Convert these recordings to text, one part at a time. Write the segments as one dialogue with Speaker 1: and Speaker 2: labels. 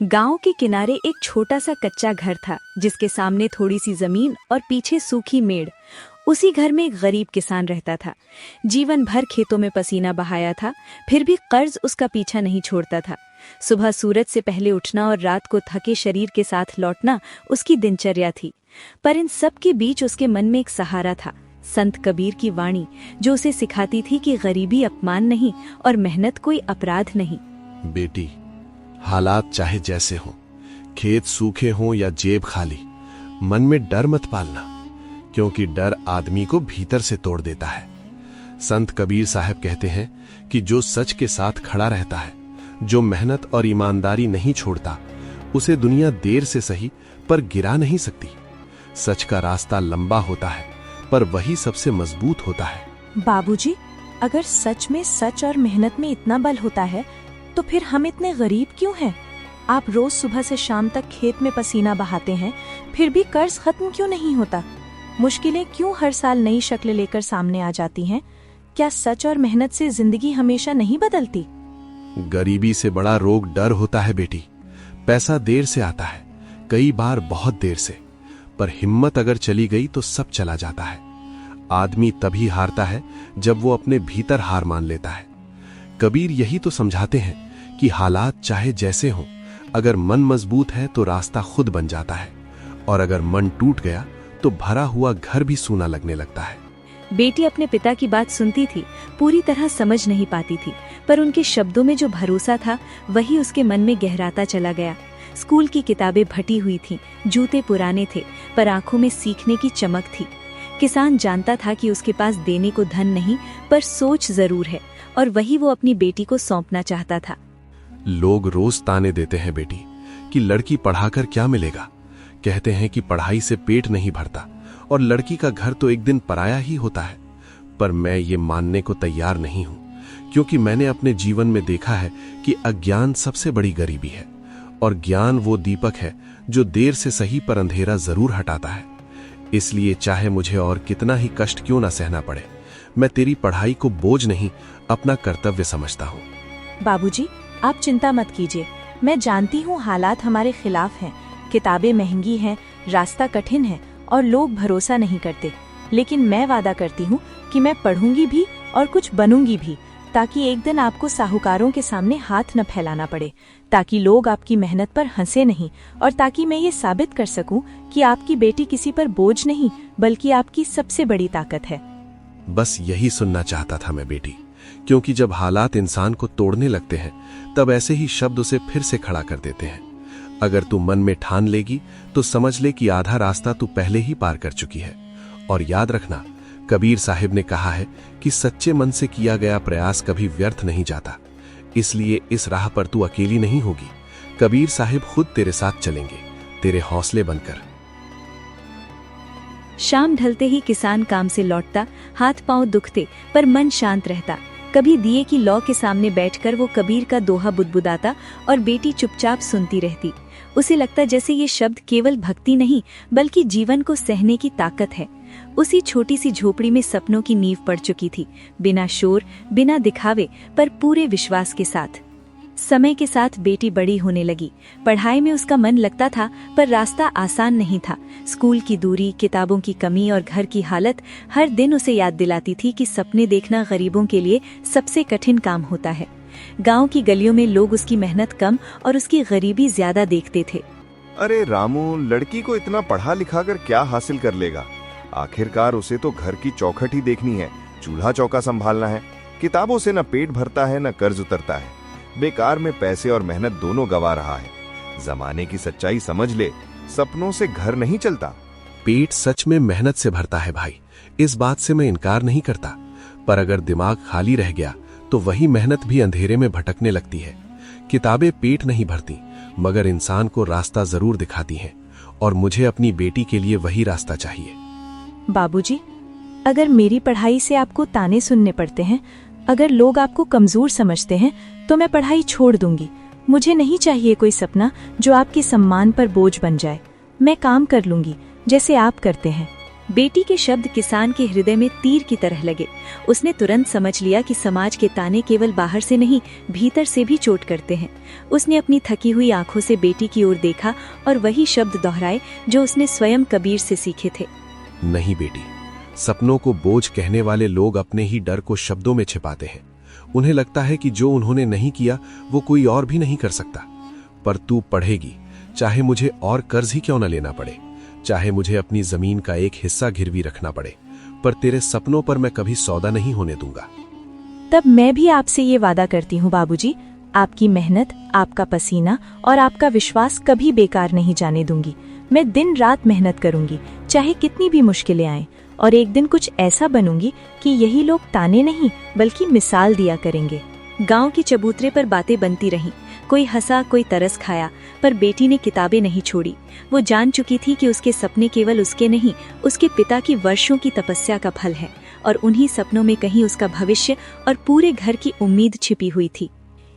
Speaker 1: गांव के किनारे एक छोटा सा कच्चा घर था जिसके सामने थोड़ी सी जमीन और पीछे सूखी मेड़। उसी घर में एक गरीब किसान रहता था। जीवन भर खेतों में पसीना बहाया था, फिर भी कर्ज उसका पीछा नहीं छोड़ता था। सुबह सूरज से पहले उठना और रात को थके शरीर के साथ लौटना उसकी दिनचर्या थी। पर इन सब के बीच उसके मन में एक सहारा था, संत कबीर की वाणी, जो उसे सिखाती थी कि गरीबी अपमान नहीं और मेहनत कोई अपराध नहीं।
Speaker 2: बेटी, हालात चाहे जैसे हों, खेत सूखे हों या जेब खाली, मन में डर मत पालना, क्योंकि डर आदमी को भीतर से तोड़ देता है। संत कबीर साहब कहते हैं कि जो सच के साथ खड़ा रहता है, जो मेहनत और ईमानदारी नहीं छोड़ता, उसे दुनिया देर से सही पर गिरा नहीं सकती। सच का रास्ता लंबा होता है, पर वही सबसे मजबूत होता है।
Speaker 3: बाबूजी, अगर सच में सच और मेहनत में इतना बल होता है, तो फिर हम इतने गरीब क्यों हैं? आप रोज सुबह से शाम तक खेत में पसीना बहाते हैं, फिर भी कर्ज खत्म क्यों नहीं होता? मुश्किलें क्यों हर साल नई शक्ल लेकर सामने आ जाती हैं? क्या सच और मेहनत से जिंदगी हमेशा नहीं बदलती?
Speaker 2: गरीबी से बड़ा रोग डर होता है बेटी। पैसा देर से आता है, कई बार बहुत देर से, पर हिम्मत अगर चली गई तो सब चला जाता है। आदमी तभी हारता है जब वो अपने भीतर हार मान लेता है। कबीर यही तो समझाते हैं कि हालात चाहे जैसे हों, अगर मन मजबूत है तो रास्ता खुद बन जाता है, और अगर मन टूट गया तो भरा हुआ घर भी सूना लगने लगता है।
Speaker 1: बेटी अपने पिता की बात सुनती थी, पूरी तरह समझ नहीं पाती थी, पर उनके शब्दों में जो भरोसा था वही उसके मन में गहराता चला गया। स्कूल की किताबें फटी हुई थीं, जूते पुराने थे, पर आंखों में सीखने की चमक थी। किसान जानता था कि उसके पास देने को धन नहीं, पर सोच जरूर है, और वही वो अपनी बेटी को सौंपना चाहता था।
Speaker 2: लोग रोज ताने देते हैं बेटी कि लड़की पढ़ाकर क्या मिलेगा। कहते हैं कि पढ़ाई से पेट नहीं भरता और लड़की का घर तो एक दिन पराया ही होता है। पर मैं ये मानने को तैयार नहीं हूं, क्योंकि मैंने अपने जीवन में देखा है कि अज्ञान सबसे बड़ी गरीबी है, और ज्ञान वो दीपक है जो देर से सही पर अंधेरा जरूर हटाता है। इसलिए चाहे मुझे और कितना ही कष्ट क्यों ना सहना पड़े, मैं तेरी पढ़ाई को बोझ नहीं, अपना कर्तव्य समझता हूँ।
Speaker 3: बाबूजी, आप चिंता मत कीजिए। मैं जानती हूँ हालात हमारे खिलाफ हैं, किताबें महंगी हैं, रास्ता कठिन है और लोग भरोसा नहीं करते। लेकिन मैं वादा करती हूँ कि मैं पढ़ूंगी भी और कुछ बनूंगी भी, ताकि एक दिन आपको साहूकारों के सामने हाथ न फैलाना पड़े, ताकि लोग आपकी मेहनत पर हंसे नहीं, और ताकि मैं ये साबित कर सकूं कि आपकी बेटी किसी पर बोझ नहीं, बल्कि आपकी सबसे बड़ी ताकत है।
Speaker 2: बस यही सुनना चाहता था मैं बेटी, क्योंकि जब हालात इंसान को तोड़ने लगते हैं, तब ऐसे ही शब्द उसे फिर से खड़ा कर देते हैं। अगर तू मन में ठान लेगी तो समझ ले कि आधा रास्ता तू पहले ही पार कर चुकी है। और याद रखना, कबीर साहिब ने कहा है कि सच्चे मन से किया गया प्रयास कभी व्यर्थ नहीं जाता। इसलिए इस राह पर तू अकेली नहीं होगी। कबीर साहिब खुद तेरे साथ चलेंगे, तेरे हौसले बनकर।
Speaker 1: शाम ढलते ही किसान काम से लौटता, हाथ पांव दुखते पर मन शांत रहता। कभी दिए की लौ के सामने बैठकर वो कबीर का दोहा बुदबुदाता और बेटी चुपचाप सुनती रहती। उसे लगता जैसे ये शब्द केवल भक्ति नहीं, बल्कि जीवन को सहने की ताकत है। उसी छोटी सी झोपड़ी में सपनों की नींव पड़ चुकी थी, बिना शोर, बिना दिखावे, पर पूरे विश्वास के साथ। समय के साथ बेटी बड़ी होने लगी। पढ़ाई में उसका मन लगता था, पर रास्ता आसान नहीं था। स्कूल की दूरी, किताबों की कमी और घर की हालत हर दिन उसे याद दिलाती थी कि सपने देखना गरीबों के लिए सबसे कठिन काम होता है। गांव की गलियों में लोग उसकी मेहनत कम और उसकी गरीबी ज्यादा देखते थे।
Speaker 4: अरे रामू, लड़की को इतना पढ़ा लिखा कर क्या हासिल कर लेगा? आखिरकार उसे तो घर की चौखट ही देखनी है, चूल्हा चौका संभालना है। किताबों से न पेट भरता है न कर्ज उतरता है, बेकार में पैसे और मेहनत दोनों गवा रहा है। जमाने की सच्चाई समझ ले, सपनों से घर नहीं चलता।
Speaker 2: पेट सच में मेहनत से भरता है भाई, इस बात से मैं इनकार नहीं करता। पर अगर दिमाग खाली रह गया तो वही मेहनत भी अंधेरे में भटकने लगती है। किताबें पेट नहीं भरती, मगर इंसान को रास्ता जरूर दिखाती हैं, और मुझे अपनी बेटी के लिए वही रास्ता चाहिए।
Speaker 3: बाबूजी, अगर मेरी पढ़ाई से आपको ताने सुनने पड़ते हैं, अगर लोग आपको कमजोर समझते हैं, तो मैं पढ़ाई छोड़ दूंगी। मुझे नहीं चाहिए कोई सपना जो आपके सम्मान पर बोझ बन जाए। मैं काम कर लूंगी जैसे आप करते हैं।
Speaker 1: बेटी के शब्द किसान के हृदय में तीर की तरह लगे। उसने तुरंत समझ लिया कि समाज के ताने केवल बाहर से नहीं, भीतर से भी चोट करते हैं। उसने अपनी थकी हुई आंखों से बेटी की ओर देखा और वही शब्द दोहराए जो उसने स्वयं कबीर से सीखे थे।
Speaker 2: नहीं बेटी, सपनों को बोझ कहने वाले लोग अपने ही डर को शब्दों में छिपाते हैं। उन्हें लगता है कि जो उन्होंने नहीं किया वो कोई और भी नहीं कर सकता। पर तू पढ़ेगी, चाहे मुझे और कर्ज ही क्यों न लेना पड़े, चाहे मुझे अपनी जमीन का एक हिस्सा गिरवी रखना पड़े, पर तेरे सपनों पर मैं कभी सौदा नहीं होने दूंगा।
Speaker 3: तब मैं भी आपसे ये वादा करती हूँ बाबूजी, आपकी मेहनत, आपका पसीना और आपका विश्वास कभी बेकार नहीं जाने दूंगी। मैं दिन रात मेहनत करूंगी, चाहे कितनी भी मुश्किलें आएं, और एक दिन कुछ ऐसा बनूंगी कि यही लोग ताने नहीं बल्कि मिसाल दिया करेंगे।
Speaker 1: गांव की चबूतरे पर बातें बनती रहीं। कोई हंसा, कोई तरस खाया, पर बेटी ने किताबें नहीं छोड़ी। वो जान चुकी थी कि उसके सपने केवल उसके नहीं, उसके पिता की वर्षों की तपस्या का फल है, और उन्हीं सपनों में कहीं उसका भविष्य और पूरे घर की उम्मीद छिपी हुई थी।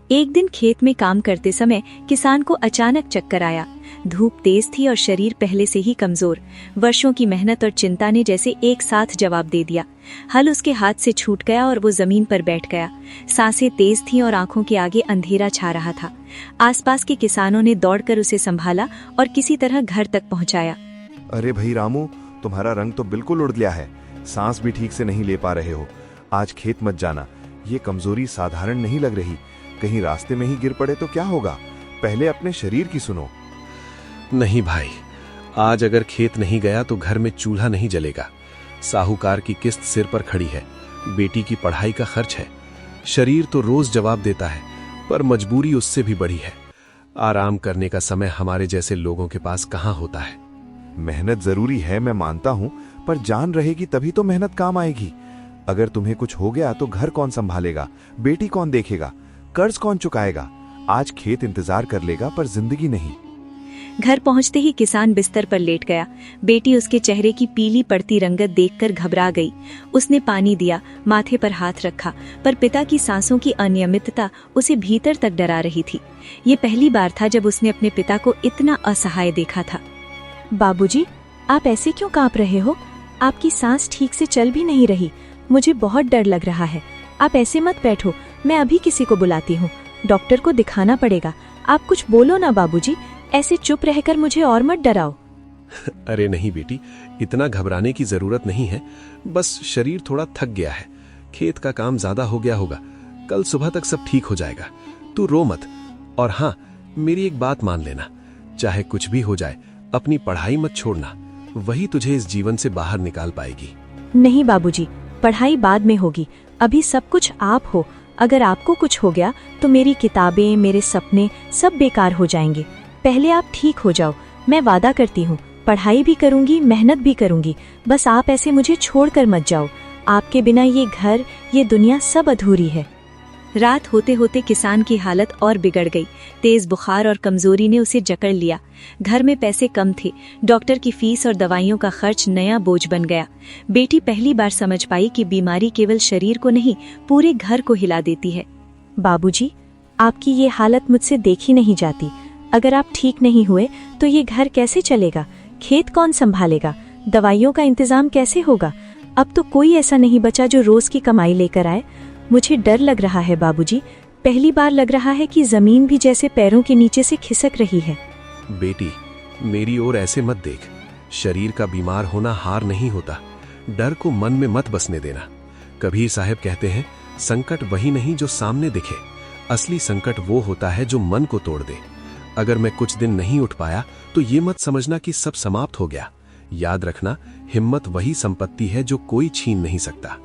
Speaker 1: एक दिन खेत में काम करते समय किसान को अचानक चक्कर आया। धूप तेज थी और शरीर पहले से ही कमजोर। वर्षों की मेहनत और चिंता ने जैसे एक साथ जवाब दे दिया। हल उसके हाथ से छूट गया और वो जमीन पर बैठ गया। सांसें तेज थीं और आंखों के आगे अंधेरा छा रहा था। आसपास के किसानों ने दौड़कर उसे संभाला और किसी तरह घर तक पहुंचाया।
Speaker 4: अरे भाई रामू, तुम्हारा रंग तो बिल्कुल उड़ गया है। सांस भी ठीक से नहीं ले पा रहे हो। आज खेत मत जाना, ये कमजोरी साधारण नहीं लग रही। कहीं रास्ते में ही गिर पड़े तो क्या होगा? पहले अपने शरीर की सुनो।
Speaker 2: नहीं भाई, आज अगर खेत नहीं गया तो घर में चूल्हा नहीं जलेगा। साहूकार की किस्त सिर पर खड़ी है, बेटी की पढ़ाई का खर्च है। शरीर तो रोज जवाब देता है, पर मजबूरी उससे भी बड़ी है। आराम करने का समय हमारे जैसे लोगों के पास कहाँ होता है।
Speaker 4: मेहनत जरूरी है, मैं मानता हूँ, पर जान रहेगी तभी तो मेहनत काम आएगी। अगर तुम्हें कुछ हो गया तो घर कौन संभालेगा, बेटी कौन देखेगा, कर्ज कौन चुकाएगा? आज खेत इंतजार कर लेगा पर जिंदगी नहीं।
Speaker 1: घर पहुंचते ही किसान बिस्तर पर लेट गया। बेटी उसके चेहरे की पीली पड़ती रंगत देखकर घबरा गई। उसने पानी दिया, माथे पर हाथ रखा, पर पिता की सांसों की अनियमितता उसे भीतर तक डरा रही थी। ये पहली बार था जब उसने अपने पिता को इतना असहाय देखा था।
Speaker 3: बाबूजी, आप ऐसे क्यों कांप रहे हो? आपकी सांस ठीक से चल भी नहीं रही। मुझे बहुत डर लग रहा है। आप ऐसे मत बैठो, मैं अभी किसी को बुलाती हूँ। डॉक्टर को दिखाना पड़ेगा। आप कुछ बोलो ना बाबूजी, ऐसे चुप रहकर मुझे और मत डराओ।
Speaker 2: अरे नहीं बेटी, इतना घबराने की जरूरत नहीं है। बस शरीर थोड़ा थक गया है। खेत का काम ज्यादा हो गया होगा। कल सुबह तक सब ठीक हो जाएगा। तू रो मत। और हाँ, मेरी एक बात मान लेना, चाहे कुछ भी हो जाए, अपनी पढ़ाई मत छोड़ना। वही तुझे इस जीवन से बाहर निकाल पाएगी।
Speaker 3: नहीं बाबूजी, पढ़ाई बाद में होगी। अभी सब कुछ आप हो। अगर आपको कुछ हो गया तो मेरी किताबें, मेरे सपने सब बेकार हो जाएंगे। पहले आप ठीक हो जाओ। मैं वादा करती हूँ, पढ़ाई भी करूँगी, मेहनत भी करूँगी। बस आप ऐसे मुझे छोड़कर मत जाओ। आपके बिना ये घर, ये दुनिया सब अधूरी है।
Speaker 1: रात होते होते किसान की हालत और बिगड़ गई। तेज बुखार और कमजोरी ने उसे जकड़ लिया। घर में पैसे कम थे। डॉक्टर की फीस और दवाइयों का खर्च नया बोझ बन गया। बेटी पहली बार समझ पाई कि बीमारी केवल शरीर को नहीं, पूरे घर को हिला देती है।
Speaker 3: बाबूजी, आपकी ये हालत मुझसे देखी नहीं जाती। अगर आप ठीक नहीं हुए तो ये घर कैसे चलेगा? खेत कौन संभालेगा? दवाइयों का इंतजाम कैसे होगा? अब तो कोई ऐसा नहीं बचा जो रोज की कमाई लेकर आए। मुझे डर लग रहा है बाबूजी। पहली बार लग रहा है कि जमीन भी जैसे पैरों के नीचे से खिसक रही है।
Speaker 2: बेटी, मेरी ओर ऐसे मत देख। शरीर का बीमार होना हार नहीं होता। डर को मन में मत बसने देना। कबीर साहब कहते हैं, संकट वही नहीं जो सामने दिखे, असली संकट वो होता है जो मन को तोड़ दे। अगर मैं कुछ दिन नहीं उठ पाया तो ये मत समझना कि सब समाप्त हो गया। याद रखना, हिम्मत वही संपत्ति है जो कोई छीन नहीं सकता।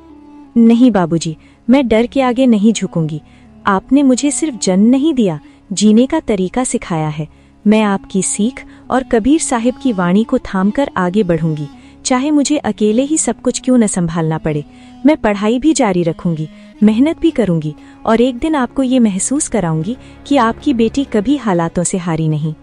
Speaker 3: नहीं बाबूजी, मैं डर के आगे नहीं झुकूंगी। आपने मुझे सिर्फ जन्म नहीं दिया, जीने का तरीका सिखाया है। मैं आपकी सीख और कबीर साहिब की वाणी को थामकर आगे बढ़ूंगी, चाहे मुझे अकेले ही सब कुछ क्यों न संभालना पड़े। मैं पढ़ाई भी जारी रखूंगी, मेहनत भी करूंगी, और एक दिन आपको ये महसूस कराऊंगी कि आपकी बेटी कभी हालातों से हारी नहीं।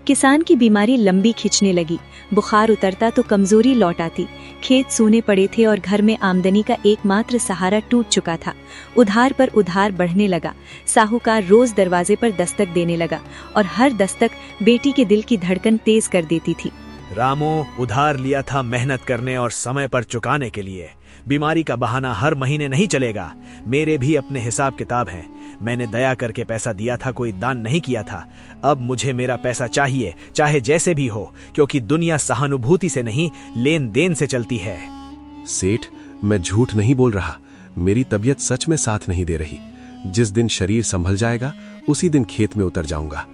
Speaker 1: किसान की बीमारी लंबी खिंचने लगी। बुखार उतरता तो कमजोरी लौट आती। खेत सूने पड़े थे और घर में आमदनी का एकमात्र सहारा टूट चुका था। उधार पर उधार बढ़ने लगा। साहूकार रोज दरवाजे पर दस्तक देने लगा और हर दस्तक बेटी के दिल की धड़कन तेज कर देती थी।
Speaker 5: रामू उधार लिया था मेहनत करने और समय पर चुकाने के लिए। बीमारी का बहाना हर महीने नहीं चलेगा। मेरे भी अपने हिसाब किताब हैं। मैंने दया करके पैसा दिया था, कोई दान नहीं किया था। अब मुझे मेरा पैसा चाहिए, चाहे जैसे भी हो, क्योंकि दुनिया सहानुभूति से नहीं, लेन देन से चलती है।
Speaker 2: सेठ, मैं झूठ नहीं बोल रहा। मेरी तबीयत सच में साथ नहीं दे रही। जिस दिन शरीर संभल जाएगा उसी दिन खेत में उतर जाऊंगा।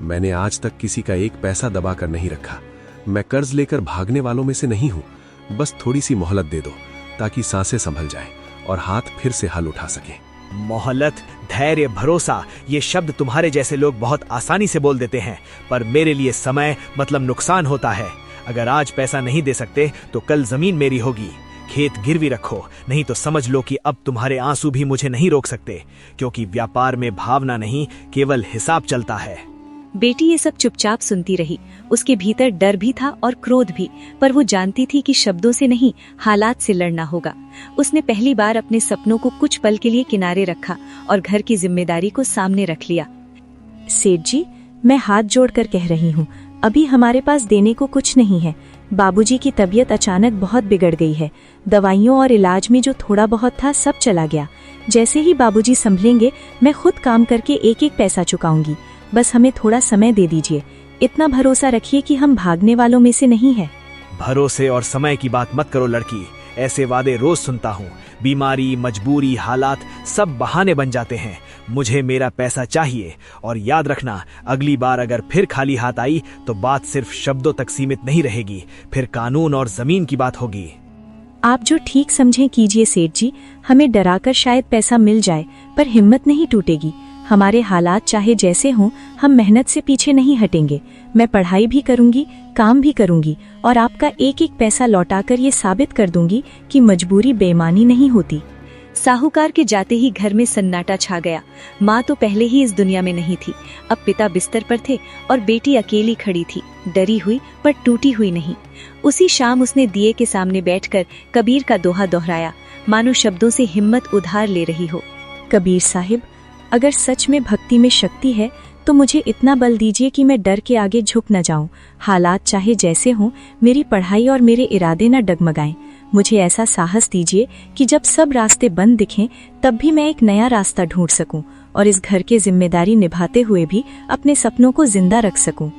Speaker 2: मैंने आज तक किसी का एक पैसा दबा कर नहीं रखा। मैं कर्ज लेकर भागने वालों में से नहीं हूं। बस थोड़ी सी मोहलत दे दो ताकि सांसें संभल जाएं और हाथ फिर से हल उठा सके।
Speaker 5: मोहलत, धैर्य, भरोसा, ये शब्द तुम्हारे जैसे लोग बहुत आसानी से बोल देते हैं, पर मेरे लिए समय मतलब नुकसान होता है। अगर आज पैसा नहीं दे सकते तो कल जमीन मेरी होगी। खेत गिरवी रखो, नहीं तो समझ लो कि अब तुम्हारे आंसू भी मुझे नहीं रोक सकते, क्योंकि व्यापार में भावना नहीं, केवल हिसाब चलता है।
Speaker 1: बेटी ये सब चुपचाप सुनती रही। उसके भीतर डर भी था और क्रोध भी, पर वो जानती थी कि शब्दों से नहीं, हालात से लड़ना होगा। उसने पहली बार अपने सपनों को कुछ पल के लिए किनारे रखा और घर की जिम्मेदारी को सामने रख लिया।
Speaker 3: सेठ जी, मैं हाथ जोड़कर कह रही हूँ, अभी हमारे पास देने को कुछ नहीं है। बाबूजी की तबीयत अचानक बहुत बिगड़ गई है। दवाइयों और इलाज में जो थोड़ा बहुत था सब चला गया। जैसे ही बाबूजी संभलेंगे मैं खुद काम करके एक एक पैसा चुकाऊंगी। बस हमें थोड़ा समय दे दीजिए। इतना भरोसा रखिए कि हम भागने वालों में से नहीं है।
Speaker 5: भरोसे और समय की बात मत करो लड़की। ऐसे वादे रोज सुनता हूँ। बीमारी, मजबूरी, हालात सब बहाने बन जाते हैं। मुझे मेरा पैसा चाहिए। और याद रखना, अगली बार अगर फिर खाली हाथ आई तो बात सिर्फ शब्दों तक सीमित नहीं रहेगी, फिर कानून और जमीन की बात होगी।
Speaker 3: आप जो ठीक समझें कीजिए सेठ जी। हमें डराकर शायद पैसा मिल जाए, पर हिम्मत नहीं टूटेगी। हमारे हालात चाहे जैसे हों, हम मेहनत से पीछे नहीं हटेंगे। मैं पढ़ाई भी करूंगी, काम भी करूंगी और आपका एक एक पैसा लौटाकर ये साबित कर दूंगी कि मजबूरी बेईमानी नहीं होती।
Speaker 1: साहूकार के जाते ही घर में सन्नाटा छा गया। माँ तो पहले ही इस दुनिया में नहीं थी। अब पिता बिस्तर पर थे और बेटी अकेली खड़ी थी, डरी हुई पर टूटी हुई नहीं। उसी शाम उसने दिए के सामने बैठकर कबीर का दोहा दोहराया, मानो शब्दों से हिम्मत उधार ले रही हो।
Speaker 3: कबीर साहिब, अगर सच में भक्ति में शक्ति है तो मुझे इतना बल दीजिए कि मैं डर के आगे झुक न जाऊं। हालात चाहे जैसे हों, मेरी पढ़ाई और मेरे इरादे न डगमगाएं। मुझे ऐसा साहस दीजिए कि जब सब रास्ते बंद दिखें तब भी मैं एक नया रास्ता ढूंढ सकूं और इस घर की जिम्मेदारी निभाते हुए भी अपने सपनों को जिंदा रख सकूं।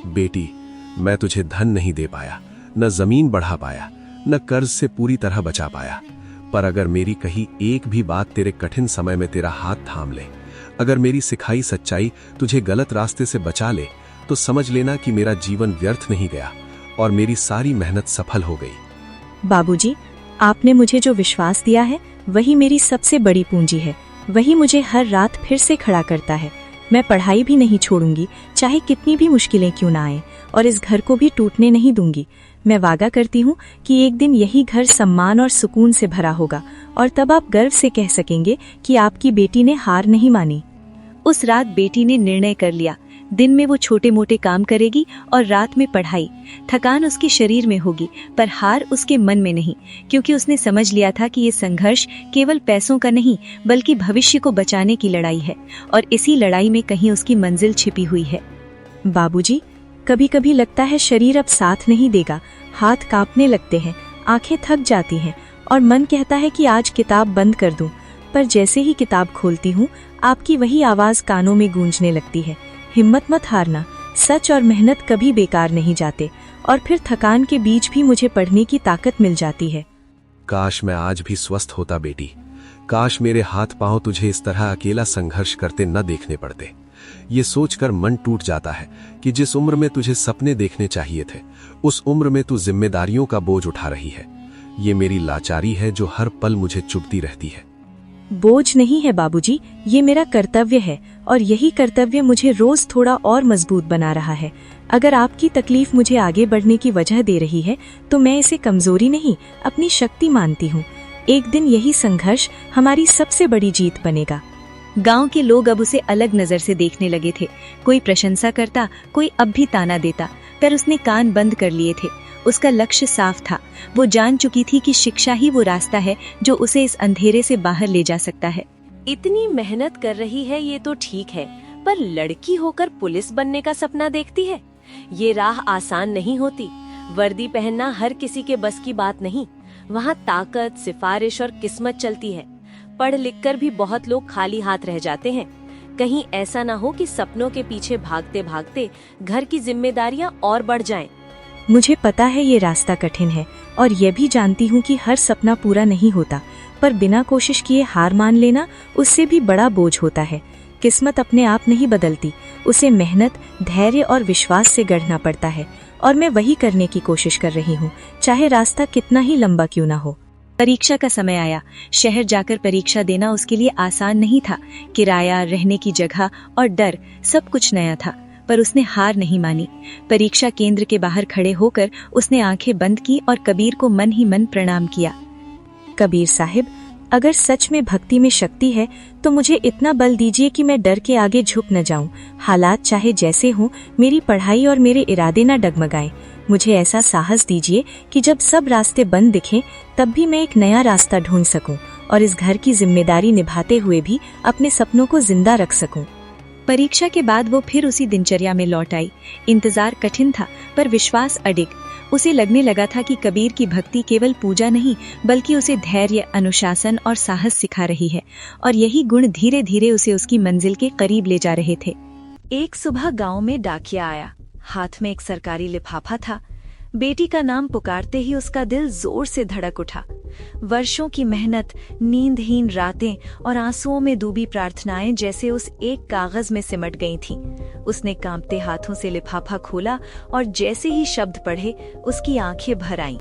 Speaker 2: बेटी, मैं तुझे धन नहीं दे पाया, न जमीन बढ़ा पाया, न कर्ज से पूरी तरह बचा पाया, पर अगर मेरी कही एक भी बात तेरे कठिन समय में तेरा हाथ थाम ले, अगर मेरी सिखाई सच्चाई तुझे गलत रास्ते से बचा ले, तो समझ लेना कि मेरा जीवन व्यर्थ नहीं गया और मेरी सारी मेहनत सफल हो गई।
Speaker 3: बाबूजी, आपने मुझे जो विश्वास दिया है वही मेरी सबसे बड़ी पूंजी है। वही मुझे हर रात फिर से खड़ा करता है। मैं पढ़ाई भी नहीं छोड़ूंगी, चाहे कितनी भी मुश्किलें क्यों ना आए, और इस घर को भी टूटने नहीं दूंगी। मैं वादा करती हूँ कि एक दिन यही घर सम्मान और सुकून से भरा होगा और तब आप गर्व से कह सकेंगे कि आपकी बेटी ने हार नहीं मानी।
Speaker 1: उस रात बेटी ने निर्णय कर लिया, दिन में वो छोटे मोटे काम करेगी और रात में पढ़ाई। थकान उसके शरीर में होगी पर हार उसके मन में नहीं, क्योंकि उसने समझ लिया था कि ये संघर्ष केवल पैसों का नहीं बल्कि भविष्य को बचाने की लड़ाई है, और इसी लड़ाई में कहीं उसकी मंजिल छिपी हुई है।
Speaker 3: बाबूजी, कभी कभी लगता है शरीर अब साथ नहीं देगा। हाथ कांपने लगते हैं, आंखें थक जाती हैं और मन कहता है कि आज किताब बंद कर दूं। पर जैसे ही किताब खोलती हूँ, आपकी वही आवाज कानों में गूंजने लगती है, हिम्मत मत हारना, सच और मेहनत कभी बेकार नहीं जाते। और फिर थकान के बीच भी मुझे पढ़ने की ताकत मिल जाती है।
Speaker 2: काश मैं आज भी स्वस्थ होता बेटी। काश मेरे हाथ पांव तुझे इस तरह अकेला संघर्ष करते न देखने पड़ते। ये सोचकर मन टूट जाता है कि जिस उम्र में तुझे सपने देखने चाहिए थे, उस उम्र में तू जिम्मेदारियों का बोझ उठा रही है। ये मेरी लाचारी है जो हर पल मुझे चुभती रहती है।
Speaker 3: बोझ नहीं है बाबूजी, ये मेरा कर्तव्य है और यही कर्तव्य मुझे रोज थोड़ा और मजबूत बना रहा है। अगर आपकी तकलीफ मुझे आगे बढ़ने की वजह दे रही है तो मैं इसे कमजोरी नहीं, अपनी शक्ति मानती हूँ। एक दिन यही संघर्ष हमारी सबसे बड़ी जीत बनेगा।
Speaker 1: गांव के लोग अब उसे अलग नजर से देखने लगे थे। कोई प्रशंसा करता, कोई अब भी ताना देता, पर उसने कान बंद कर लिए थे। उसका लक्ष्य साफ था। वो जान चुकी थी कि शिक्षा ही वो रास्ता है जो उसे इस अंधेरे से बाहर ले जा सकता है।
Speaker 6: इतनी मेहनत कर रही है ये तो ठीक है, पर लड़की होकर पुलिस बनने का सपना देखती है। ये राह आसान नहीं होती। वर्दी पहनना हर किसी के बस की बात नहीं। वहाँ ताकत, सिफारिश और किस्मत चलती है। पढ़ लिख कर भी बहुत लोग खाली हाथ रह जाते हैं। कहीं ऐसा ना हो कि सपनों के पीछे भागते भागते घर की जिम्मेदारियां और बढ़ जाएं।
Speaker 3: मुझे पता है ये रास्ता कठिन है और ये भी जानती हूँ कि हर सपना पूरा नहीं होता, पर बिना कोशिश किए हार मान लेना उससे भी बड़ा बोझ होता है। किस्मत अपने आप नहीं बदलती, उसे मेहनत, धैर्य और विश्वास से गढ़ना पड़ता है और मैं वही करने की कोशिश कर रही हूँ, चाहे रास्ता कितना ही लंबा क्यों ना हो।
Speaker 1: परीक्षा का समय आया। शहर जाकर परीक्षा देना उसके लिए आसान नहीं था। किराया, रहने की जगह और डर, सब कुछ नया था, पर उसने हार नहीं मानी। परीक्षा केंद्र के बाहर खड़े होकर उसने आंखें बंद की और कबीर को मन ही मन प्रणाम किया।
Speaker 3: कबीर साहिब, अगर सच में भक्ति में शक्ति है तो मुझे इतना बल दीजिए कि मैं डर के आगे झुक न जाऊं। हालात चाहे जैसे हों, मेरी पढ़ाई और मेरे इरादे न डगमगाएं। मुझे ऐसा साहस दीजिए कि जब सब रास्ते बंद दिखें तब भी मैं एक नया रास्ता ढूंढ सकूं और इस घर की जिम्मेदारी निभाते हुए भी अपने सपनों को जिंदा रख सकूं।
Speaker 1: परीक्षा के बाद वो फिर उसी दिनचर्या में लौट आई। इंतजार कठिन था, पर विश्वास अडिग। उसे लगने लगा था कि कबीर की भक्ति केवल पूजा नहीं, बल्कि उसे धैर्य, अनुशासन और साहस सिखा रही है, और यही गुण धीरे धीरे उसे उसकी मंजिल के करीब ले जा रहे थे। एक सुबह गांव में डाकिया आया। हाथ में एक सरकारी लिफाफा था। बेटी का नाम पुकारते ही उसका दिल जोर से धड़क उठा। वर्षों की मेहनत, नींदहीन रातें और आंसुओं में डूबी प्रार्थनाएं जैसे उस एक कागज में सिमट गई थीं। उसने कांपते हाथों से लिफाफा खोला और जैसे ही शब्द पढ़े उसकी आंखें भर आईं।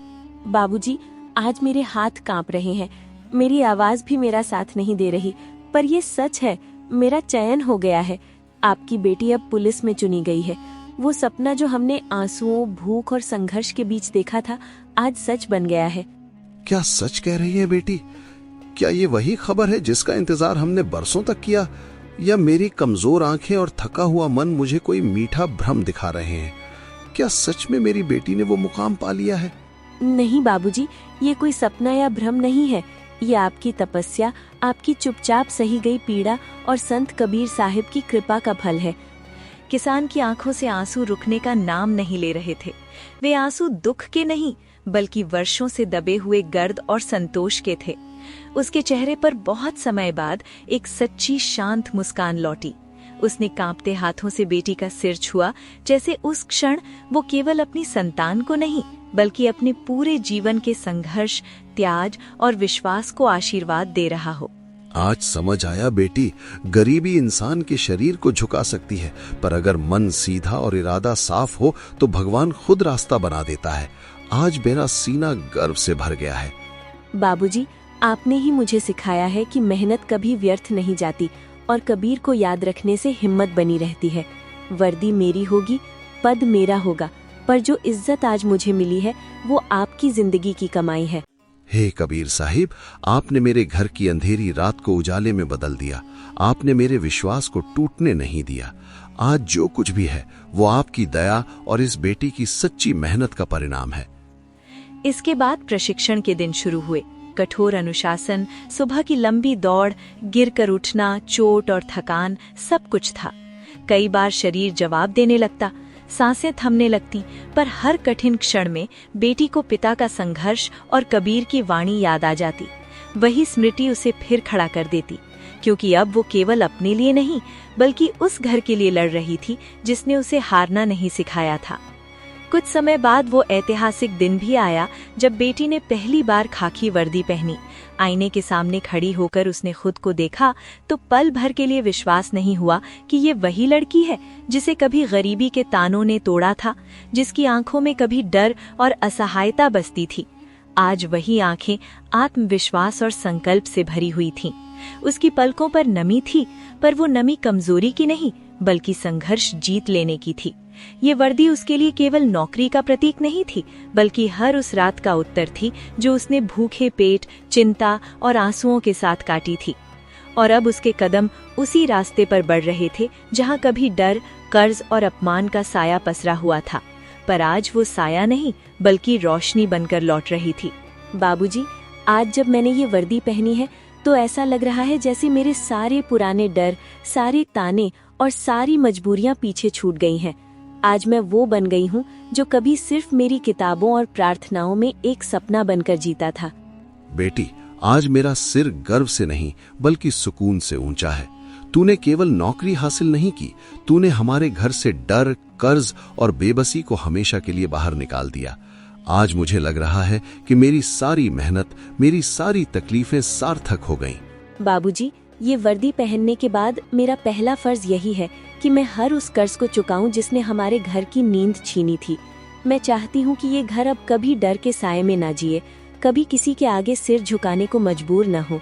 Speaker 6: बाबूजी, आज मेरे हाथ कांप रहे हैं, मेरी आवाज भी मेरा साथ नहीं दे रही, पर ये सच है, मेरा चयन हो गया है। आपकी बेटी अब पुलिस में चुनी गई है। वो सपना जो हमने आंसुओं, भूख और संघर्ष के बीच देखा था, आज सच बन गया है।
Speaker 2: क्या सच कह रही है बेटी? क्या ये वही खबर है जिसका इंतजार हमने बरसों तक किया, या मेरी कमजोर आंखें और थका हुआ मन मुझे कोई मीठा भ्रम दिखा रहे हैं? क्या सच में मेरी बेटी ने वो मुकाम पा लिया है?
Speaker 6: नहीं बाबूजी, ये कोई सपना या भ्रम नहीं है। ये आपकी तपस्या, आपकी चुपचाप सही गई पीड़ा और संत कबीर साहिब की कृपा का फल है।
Speaker 1: किसान की आंखों से आंसू रुकने का नाम नहीं ले रहे थे। वे आंसू दुख के नहीं, बल्कि वर्षों से दबे हुए गर्द और संतोष के थे। उसके चेहरे पर बहुत समय बाद एक सच्ची शांत मुस्कान लौटी। उसने कांपते हाथों से बेटी का सिर छुआ, जैसे उस क्षण वो केवल अपनी संतान को नहीं, बल्कि अपने पूरे जीवन के संघर्ष, त्याग और विश्वास को आशीर्वाद दे रहा हो।
Speaker 2: आज समझ आया बेटी, गरीबी इंसान के शरीर को झुका सकती है, पर अगर मन सीधा और इरादा साफ हो तो भगवान खुद रास्ता बना देता है। आज मेरा सीना गर्व से भर गया है।
Speaker 6: बाबूजी, आपने ही मुझे सिखाया है कि मेहनत कभी व्यर्थ नहीं जाती और कबीर को याद रखने से हिम्मत बनी रहती है। वर्दी मेरी होगी, पद मेरा होगा, पर जो इज्जत आज मुझे मिली है वो आपकी जिंदगी की कमाई है।
Speaker 2: हे कबीर साहिब, आपने मेरे घर की अंधेरी रात को उजाले में बदल दिया। आपने मेरे विश्वास को टूटने नहीं दिया। आज जो कुछ भी है वो आपकी दया और इस बेटी की सच्ची मेहनत का परिणाम है।
Speaker 1: इसके बाद प्रशिक्षण के दिन शुरू हुए। कठोर अनुशासन, सुबह की लंबी दौड़, गिरकर उठना, चोट और थकान, सब कुछ था। कई बार शरीर जवाब देने लगता, सांसें थमने लगती, पर हर कठिन क्षण में बेटी को पिता का संघर्ष और कबीर की वाणी याद आ जाती। वही स्मृति उसे फिर खड़ा कर देती, क्योंकि अब वो केवल अपने लिए नहीं, बल्कि उस घर के लिए लड़ रही थी जिसने उसे हारना नहीं सिखाया था। कुछ समय बाद वो ऐतिहासिक दिन भी आया जब बेटी ने पहली बार खाकी वर्दी पहनी। आईने के सामने खड़ी होकर उसने खुद को देखा तो पल भर के लिए विश्वास नहीं हुआ कि ये वही लड़की है जिसे कभी गरीबी के तानों ने तोड़ा था, जिसकी आंखों में कभी डर और असहायता बसती थी। आज वही आंखें आत्मविश्वास और संकल्प से भरी हुई थीं। उसकी पलकों पर नमी थी, पर वो नमी कमजोरी की नहीं, बल्कि संघर्ष जीत लेने की थी। ये वर्दी उसके लिए केवल नौकरी का प्रतीक नहीं थी, बल्कि हर उस रात का उत्तर थी जो उसने भूखे पेट, चिंता और आंसुओं के साथ काटी थी। और अब उसके कदम उसी रास्ते पर बढ़ रहे थे जहां कभी डर, कर्ज और अपमान का साया पसरा हुआ था। पर आज वो साया नहीं, बल्कि रोशनी बनकर लौट रही थी।
Speaker 6: बाबूजी, आज जब मैंने ये वर्दी पहनी है तो ऐसा लग रहा है जैसे मेरे सारे पुराने डर, सारे ताने और सारी मजबूरियां पीछे छूट गई हैं। आज मैं वो बन गई हूँ जो कभी सिर्फ मेरी किताबों और प्रार्थनाओं में एक सपना बनकर जीता था।
Speaker 2: बेटी, आज मेरा सिर गर्व से नहीं बल्कि सुकून से ऊंचा है। तूने केवल नौकरी हासिल नहीं की, तूने हमारे घर से डर, कर्ज और बेबसी को हमेशा के लिए बाहर निकाल दिया। आज मुझे लग रहा है कि मेरी सारी मेहनत, मेरी सारी तकलीफें सार्थक हो गईं।
Speaker 6: बाबूजी, ये वर्दी पहनने के बाद मेरा पहला फर्ज यही है कि मैं हर उस कर्ज को चुकाऊं जिसने हमारे घर की नींद छीनी थी। मैं चाहती हूँ कि ये घर अब कभी डर के साए में ना जिए, कभी किसी के आगे सिर झुकाने को मजबूर न हो।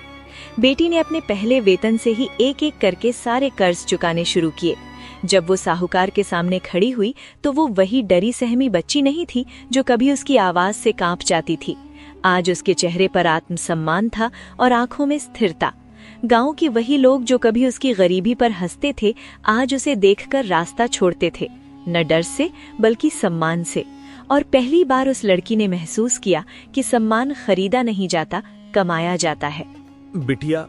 Speaker 1: बेटी ने अपने पहले वेतन से ही एक एक करके सारे कर्ज चुकाने शुरू किए। जब वो साहूकार के सामने खड़ी हुई तो वो वही डरी सहमी बच्ची नहीं थी जो कभी उसकी आवाज से कांप जाती थी। आज उसके चेहरे पर आत्मसम्मान था और आंखों में स्थिरता। गांव के वही लोग जो कभी उसकी गरीबी पर हंसते थे, आज उसे देखकर रास्ता छोड़ते थे, न डर से बल्कि सम्मान से। और पहली बार उस लड़की ने महसूस किया कि सम्मान खरीदा नहीं जाता, कमाया जाता है।
Speaker 5: बिटिया,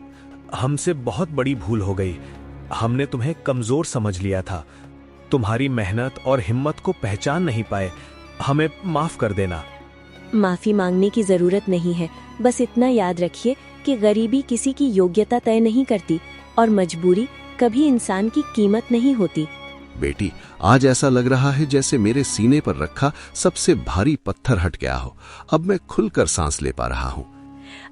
Speaker 5: हमसे बहुत बड़ी भूल हो गई। हमने तुम्हें कमजोर समझ लिया था। तुम्हारी मेहनत और हिम्मत को पहचान नहीं पाए। हमें माफ कर देना।
Speaker 6: माफी मांगने की जरूरत नहीं है। बस इतना याद रखिए कि गरीबी किसी की योग्यता तय नहीं करती और मजबूरी कभी इंसान की कीमत नहीं होती।
Speaker 2: बेटी, आज ऐसा लग रहा है जैसे मेरे सीने पर रखा सबसे भारी पत्थर हट गया हो। अब मैं खुलकर सांस ले पा रहा हूँ।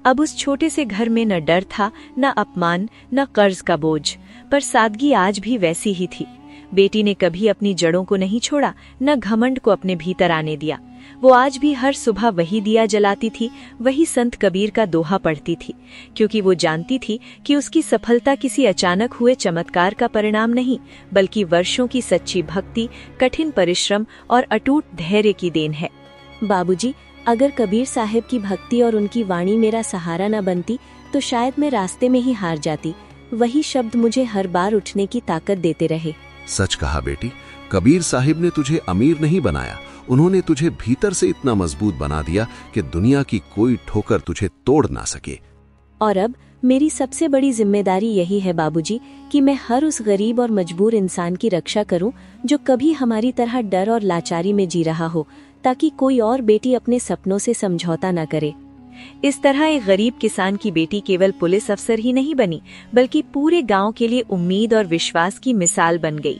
Speaker 1: अब उस छोटे से घर में न डर था, न अपमान, न कर्ज का बोझ, पर सादगी आज भी वैसी ही थी। बेटी ने कभी अपनी जड़ों को नहीं छोड़ा, न घमंड को अपने भीतर आने दिया। वो आज भी हर सुबह वही दिया जलाती थी, वही संत कबीर का दोहा पढ़ती थी, क्योंकि वो जानती थी कि उसकी सफलता किसी अचानक हुए चमत्कार का परिणाम नहीं, बल्कि वर्षों की सच्ची भक्ति, कठिन परिश्रम और अटूट धैर्य की देन है।
Speaker 6: बाबूजी, अगर कबीर साहब की भक्ति और उनकी वाणी मेरा सहारा न बनती तो शायद मैं रास्ते में ही हार जाती। वही शब्द मुझे हर बार उठने की ताकत देते रहे।
Speaker 2: सच कहा बेटी, कबीर साहिब ने तुझे अमीर नहीं बनाया, उन्होंने तुझे भीतर से इतना मजबूत बना दिया कि दुनिया की कोई ठोकर तुझे तोड़ ना सके।
Speaker 6: और अब मेरी सबसे बड़ी जिम्मेदारी यही है बाबूजी कि मैं हर उस गरीब और मजबूर इंसान की रक्षा करूं जो कभी हमारी तरह डर और लाचारी में जी रहा हो, ताकि कोई और बेटी अपने सपनों से समझौता न करे।
Speaker 1: इस तरह एक गरीब किसान की बेटी केवल पुलिस अफसर ही नहीं बनी, बल्कि पूरे गांव के लिए उम्मीद और विश्वास की मिसाल बन गई।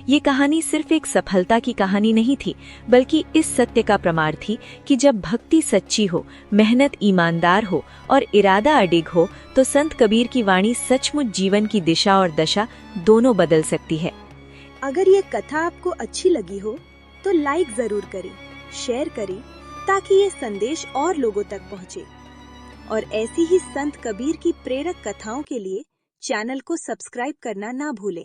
Speaker 1: ये कहानी सिर्फ एक सफलता की कहानी नहीं थी, बल्कि इस सत्य का प्रमाण थी कि जब भक्ति सच्ची हो, मेहनत ईमानदार हो और इरादा अडिग हो, तो संत कबीर की वाणी सचमुच जीवन की दिशा और दशा दोनों बदल सकती है।
Speaker 7: अगर ये कथा आपको अच्छी लगी हो तो लाइक जरूर करें, शेयर करें, ताकि ये संदेश और लोगों तक पहुंचे। और ऐसी ही संत कबीर की प्रेरक कथाओं के लिए चैनल को सब्सक्राइब करना ना भूलें।